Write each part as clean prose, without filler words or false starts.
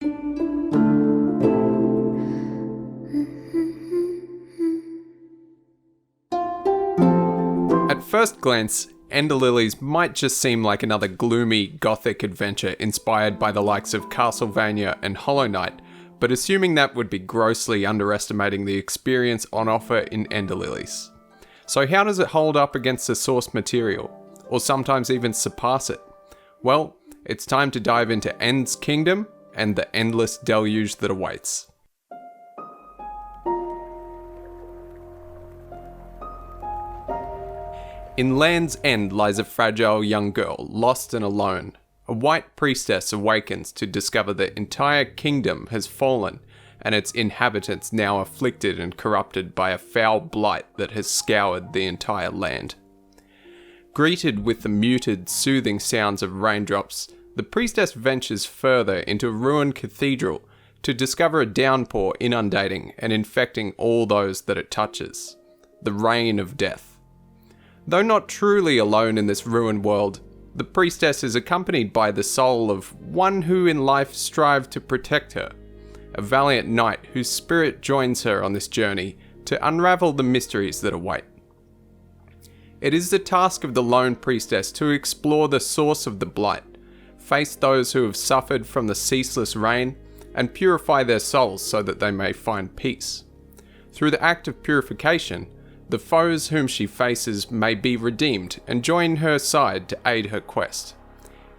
At first glance, Ender Lilies might just seem like another gloomy, gothic adventure inspired by the likes of Castlevania and Hollow Knight, but assuming that would be grossly underestimating the experience on offer in Ender Lilies. So how does it hold up against the source material, or sometimes even surpass it? Well, it's time to dive into End's kingdom and the endless deluge that awaits. In Land's End lies a fragile young girl, lost and alone. A white priestess awakens to discover the entire kingdom has fallen, and its inhabitants now afflicted and corrupted by a foul blight that has scoured the entire land. Greeted with the muted, soothing sounds of raindrops, the priestess ventures further into a ruined cathedral to discover a downpour inundating and infecting all those that it touches. The rain of death. Though not truly alone in this ruined world, the priestess is accompanied by the soul of one who in life strived to protect her, a valiant knight whose spirit joins her on this journey to unravel the mysteries that await. It is the task of the lone priestess to explore the source of the blight, face those who have suffered from the ceaseless rain, and purify their souls so that they may find peace. Through the act of purification, the foes whom she faces may be redeemed and join her side to aid her quest.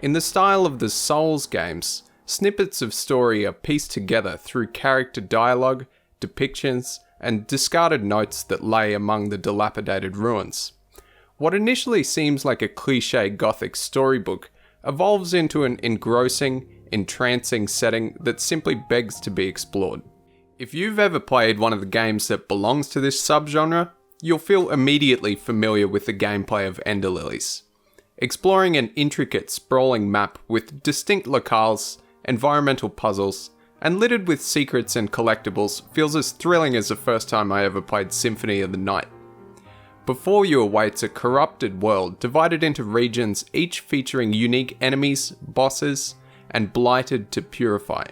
In the style of the Souls games, snippets of story are pieced together through character dialogue, depictions, and discarded notes that lay among the dilapidated ruins. What initially seems like a cliché gothic storybook evolves into an engrossing, entrancing setting that simply begs to be explored. If you've ever played one of the games that belongs to this subgenre, you'll feel immediately familiar with the gameplay of Ender Lilies. Exploring an intricate, sprawling map with distinct locales, environmental puzzles, and littered with secrets and collectibles feels as thrilling as the first time I ever played Symphony of the Night. Before you awaits a corrupted world divided into regions, each featuring unique enemies, bosses, and blighted to purify,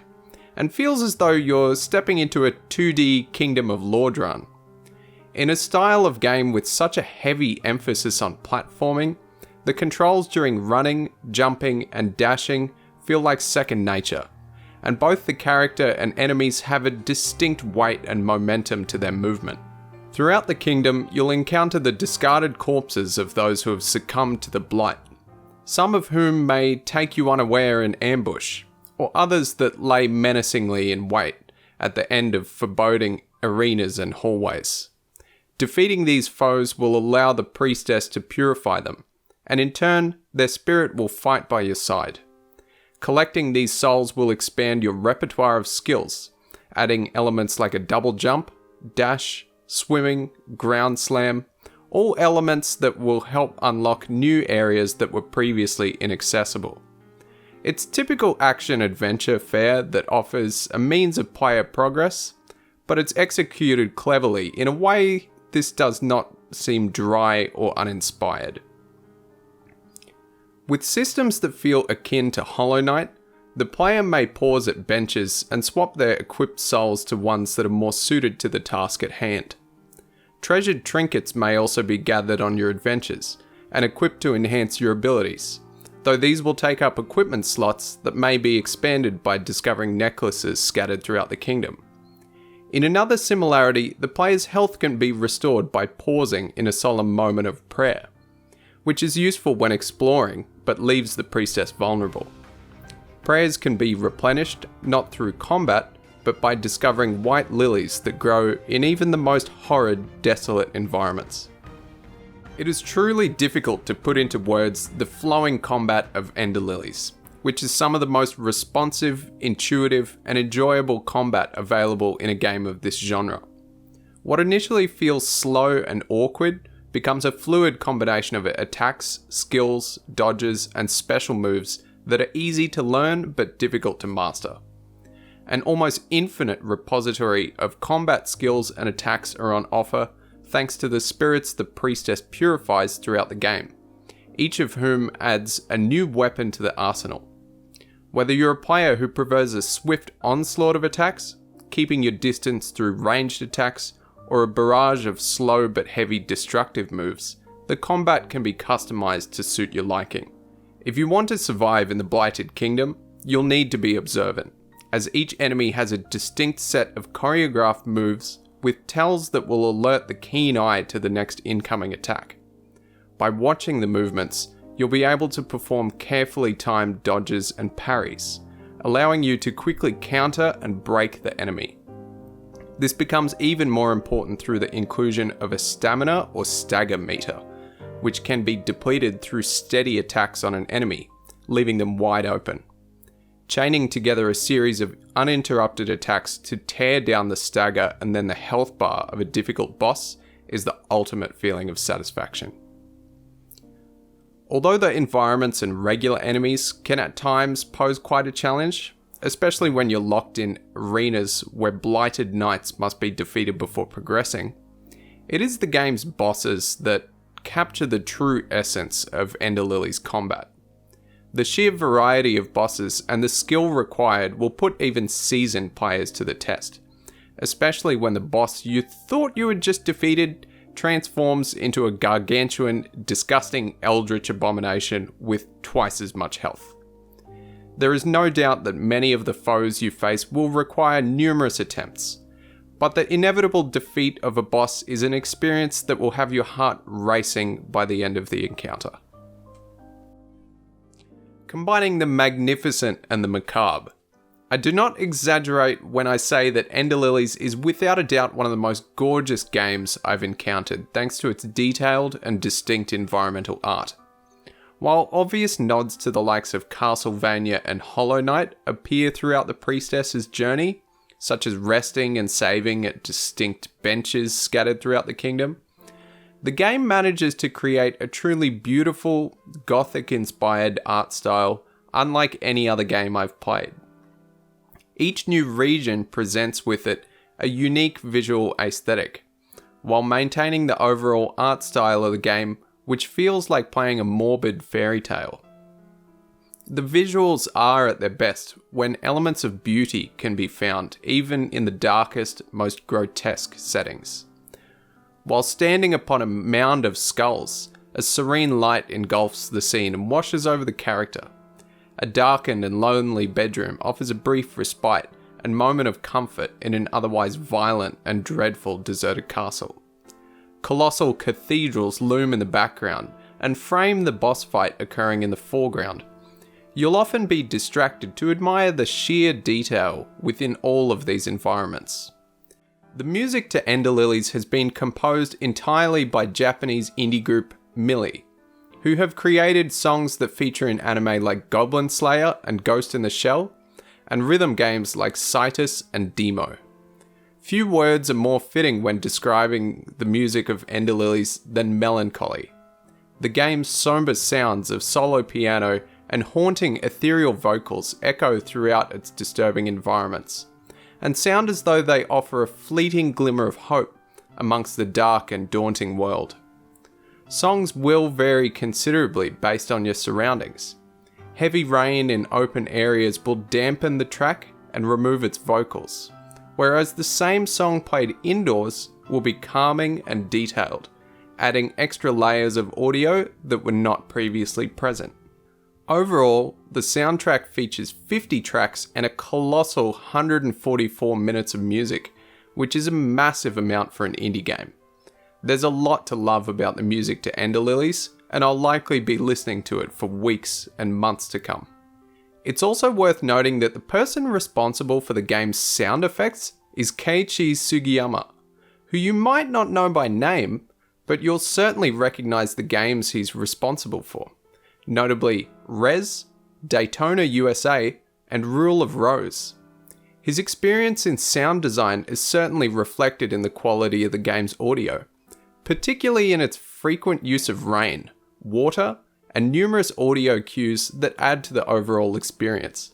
and feels as though you're stepping into a 2D Kingdom of Lordran. In a style of game with such a heavy emphasis on platforming, the controls during running, jumping, and dashing feel like second nature, and both the character and enemies have a distinct weight and momentum to their movement. Throughout the kingdom, you'll encounter the discarded corpses of those who have succumbed to the blight, some of whom may take you unaware in ambush, or others that lay menacingly in wait at the end of foreboding arenas and hallways. Defeating these foes will allow the priestess to purify them, and in turn, their spirit will fight by your side. Collecting these souls will expand your repertoire of skills, adding elements like a double jump, dash, swimming, ground slam, all elements that will help unlock new areas that were previously inaccessible. It's typical action-adventure fare that offers a means of player progress, but it's executed cleverly in a way this does not seem dry or uninspired. With systems that feel akin to Hollow Knight, the player may pause at benches and swap their equipped souls to ones that are more suited to the task at hand. Treasured trinkets may also be gathered on your adventures and equipped to enhance your abilities, though these will take up equipment slots that may be expanded by discovering necklaces scattered throughout the kingdom. In another similarity, the player's health can be restored by pausing in a solemn moment of prayer, which is useful when exploring, but leaves the priestess vulnerable. Prayers can be replenished not through combat, but by discovering white lilies that grow in even the most horrid, desolate environments. It is truly difficult to put into words the flowing combat of Ender Lilies, which is some of the most responsive, intuitive, and enjoyable combat available in a game of this genre. What initially feels slow and awkward becomes a fluid combination of attacks, skills, dodges, and special moves that are easy to learn but difficult to master. An almost infinite repository of combat skills and attacks are on offer thanks to the spirits the priestess purifies throughout the game, each of whom adds a new weapon to the arsenal. Whether you're a player who prefers a swift onslaught of attacks, keeping your distance through ranged attacks, or a barrage of slow but heavy destructive moves, the combat can be customized to suit your liking. If you want to survive in the Blighted Kingdom, you'll need to be observant, as each enemy has a distinct set of choreographed moves with tells that will alert the keen eye to the next incoming attack. By watching the movements, you'll be able to perform carefully timed dodges and parries, allowing you to quickly counter and break the enemy. This becomes even more important through the inclusion of a stamina or stagger meter, which can be depleted through steady attacks on an enemy, leaving them wide open. Chaining together a series of uninterrupted attacks to tear down the stagger and then the health bar of a difficult boss is the ultimate feeling of satisfaction. Although the environments and regular enemies can at times pose quite a challenge, especially when you're locked in arenas where blighted knights must be defeated before progressing, it is the game's bosses that capture the true essence of Ender Lilies combat. The sheer variety of bosses and the skill required will put even seasoned players to the test, especially when the boss you thought you had just defeated transforms into a gargantuan, disgusting eldritch abomination with twice as much health. There is no doubt that many of the foes you face will require numerous attempts, but the inevitable defeat of a boss is an experience that will have your heart racing by the end of the encounter. Combining the magnificent and the macabre. I do not exaggerate when I say that Ender Lilies is without a doubt one of the most gorgeous games I've encountered, thanks to its detailed and distinct environmental art. While obvious nods to the likes of Castlevania and Hollow Knight appear throughout the priestess's journey, such as resting and saving at distinct benches scattered throughout the kingdom, the game manages to create a truly beautiful, Gothic-inspired art style unlike any other game I've played. Each new region presents with it a unique visual aesthetic, while maintaining the overall art style of the game, which feels like playing a morbid fairy tale. The visuals are at their best when elements of beauty can be found, even in the darkest, most grotesque settings. While standing upon a mound of skulls, a serene light engulfs the scene and washes over the character. A darkened and lonely bedroom offers a brief respite and moment of comfort in an otherwise violent and dreadful deserted castle. Colossal cathedrals loom in the background and frame the boss fight occurring in the foreground. You'll often be distracted to admire the sheer detail within all of these environments. The music to Ender Lilies has been composed entirely by Japanese indie group Millie, who have created songs that feature in anime like Goblin Slayer and Ghost in the Shell, and rhythm games like Quietus and Demo. Few words are more fitting when describing the music of Ender Lilies than melancholy. The game's somber sounds of solo piano and haunting ethereal vocals echo throughout its disturbing environments, and sound as though they offer a fleeting glimmer of hope amongst the dark and daunting world. Songs will vary considerably based on your surroundings. Heavy rain in open areas will dampen the track and remove its vocals, whereas the same song played indoors will be calming and detailed, adding extra layers of audio that were not previously present. Overall, the soundtrack features 50 tracks and a colossal 144 minutes of music, which is a massive amount for an indie game. There's a lot to love about the music to Ender Lilies, and I'll likely be listening to it for weeks and months to come. It's also worth noting that the person responsible for the game's sound effects is Keiichi Sugiyama, who you might not know by name, but you'll certainly recognize the games he's responsible for, notably Rez, Daytona USA, and Rule of Rose. His experience in sound design is certainly reflected in the quality of the game's audio, particularly in its frequent use of rain, water, and numerous audio cues that add to the overall experience.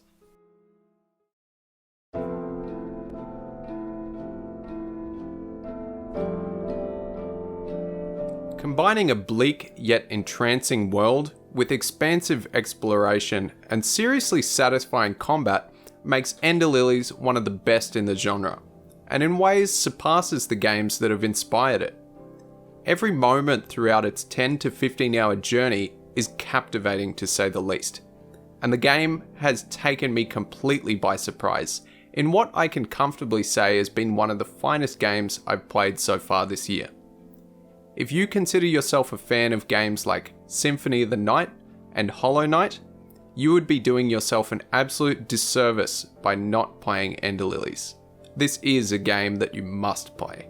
Combining a bleak yet entrancing world with expansive exploration and seriously satisfying combat, makes Ender Lilies one of the best in the genre, and in ways surpasses the games that have inspired it. Every moment throughout its 10 to 15 hour journey is captivating to say the least, and the game has taken me completely by surprise in what I can comfortably say has been one of the finest games I've played so far this year. If you consider yourself a fan of games like Symphony of the Night and Hollow Knight, you would be doing yourself an absolute disservice by not playing Ender Lilies. This is a game that you must play.